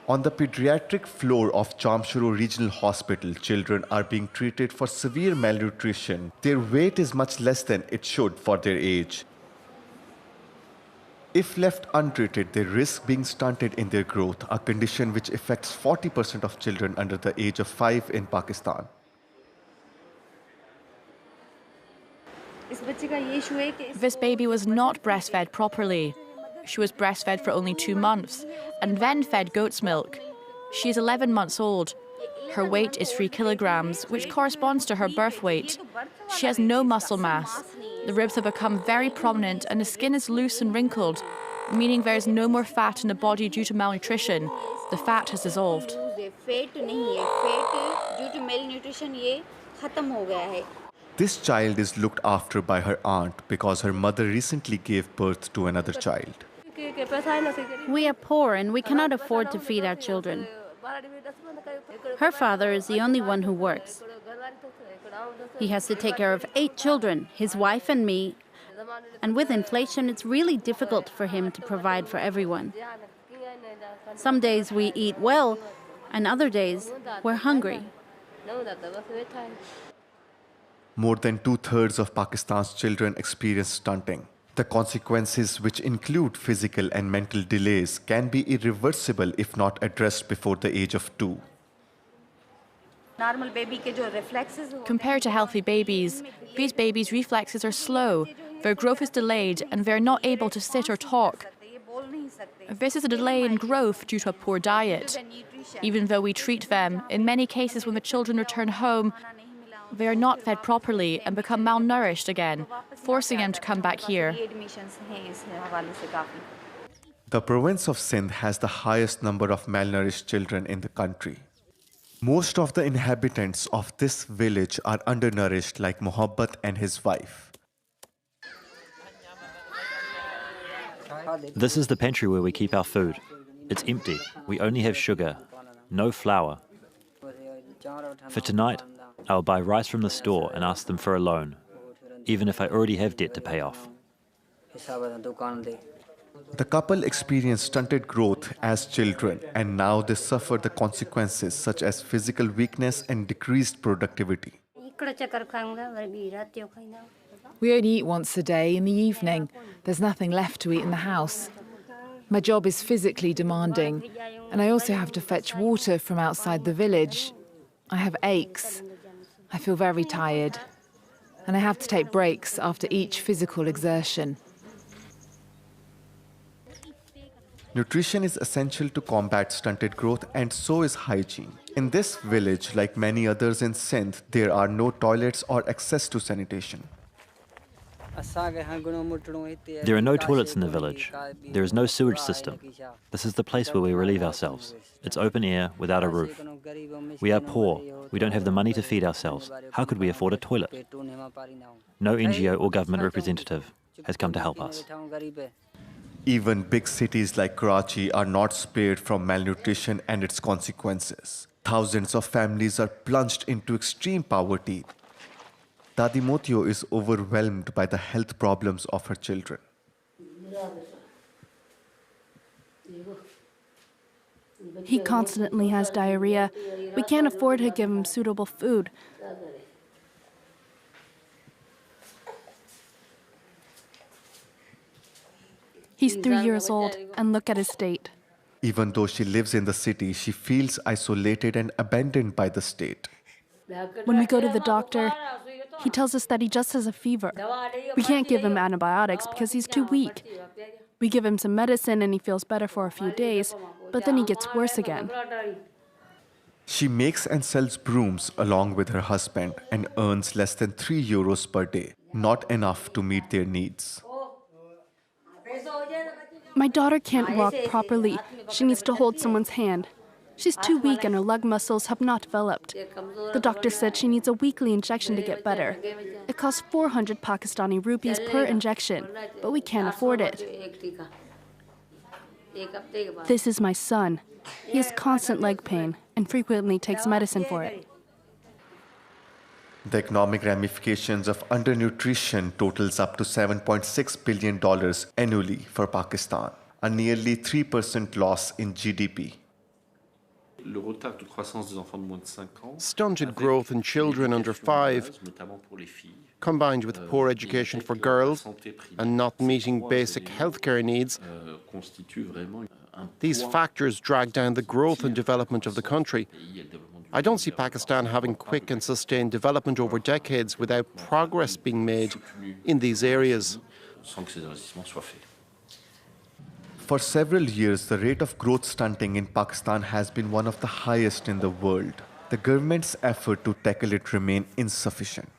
On the pediatric floor of Jamshoro Regional Hospital, children are being treated for severe malnutrition. Their weight is much less than it should for their age. If left untreated, they risk being stunted in their growth, a condition which affects 40% of children under the age of 5 in Pakistan. This baby was not breastfed properly. She was breastfed for only 2 months and then fed goat's milk. She is 11 months old. Her weight is 3 kilograms, which corresponds to her birth weight. She has no muscle mass. The ribs have become very prominent and the skin is loose and wrinkled, meaning there is no more fat in the body due to malnutrition. The fat has dissolved. This child is looked after by her aunt because her mother recently gave birth to another child. We are poor and we cannot afford to feed our children. Her father is the only one who works. He has to take care of 8 children, his wife and me. And with inflation, it's really difficult for him to provide for everyone. Some days we eat well, and other days we're hungry. More than 2/3 of Pakistan's children experience stunting. The consequences, which include physical and mental delays, can be irreversible if not addressed before the age of 2. Compared to healthy babies, these babies' reflexes are slow, their growth is delayed, and they're not able to sit or talk. This is a delay in growth due to a poor diet. Even though we treat them, in many cases when the children return home, they are not fed properly and become malnourished again, forcing them to come back here. The province of Sindh has the highest number of malnourished children in the country. Most of the inhabitants of this village are undernourished, like Mohabbat and his wife. This is the pantry where we keep our food. It's empty. We only have sugar, no flour. For tonight, I'll buy rice from the store and ask them for a loan, even if I already have debt to pay off. The couple experienced stunted growth as children, and now they suffer the consequences such as physical weakness and decreased productivity. We only eat once a day in the evening. There's nothing left to eat in the house. My job is physically demanding, and I also have to fetch water from outside the village. I have aches. I feel very tired, and I have to take breaks after each physical exertion. Nutrition is essential to combat stunted growth, and so is hygiene. In this village, like many others in Sindh, there are no toilets or access to sanitation. There are no toilets in the village. There is no sewage system. This is the place where we relieve ourselves. It's open air without a roof. We are poor. We don't have the money to feed ourselves. How could we afford a toilet? No NGO or government representative has come to help us. Even big cities like Karachi are not spared from malnutrition and its consequences. Thousands of families are plunged into extreme poverty. Dadi Motio is overwhelmed by the health problems of her children. He constantly has diarrhea. We can't afford to give him suitable food. He's 3 years old, and look at his state. Even though she lives in the city, she feels isolated and abandoned by the state. When we go to the doctor, he tells us that he just has a fever. We can't give him antibiotics because he's too weak. We give him some medicine and he feels better for a few days, but then he gets worse again. She makes and sells brooms along with her husband and earns less than €3 per day, not enough to meet their needs. My daughter can't walk properly. She needs to hold someone's hand. She's too weak and her lung muscles have not developed. The doctor said she needs a weekly injection to get better. It costs 400 Pakistani rupees per injection, but we can't afford it. This is my son. He has constant leg pain and frequently takes medicine for it. The economic ramifications of undernutrition totals up to $7.6 billion annually for Pakistan, a nearly 3% loss in GDP. Stunted growth in children under 5, combined with poor education for girls and not meeting basic healthcare needs, these factors drag down the growth and development of the country. I don't see Pakistan having quick and sustained development over decades without progress being made in these areas. For several years, the rate of growth stunting in Pakistan has been one of the highest in the world. The government's effort to tackle it remain insufficient.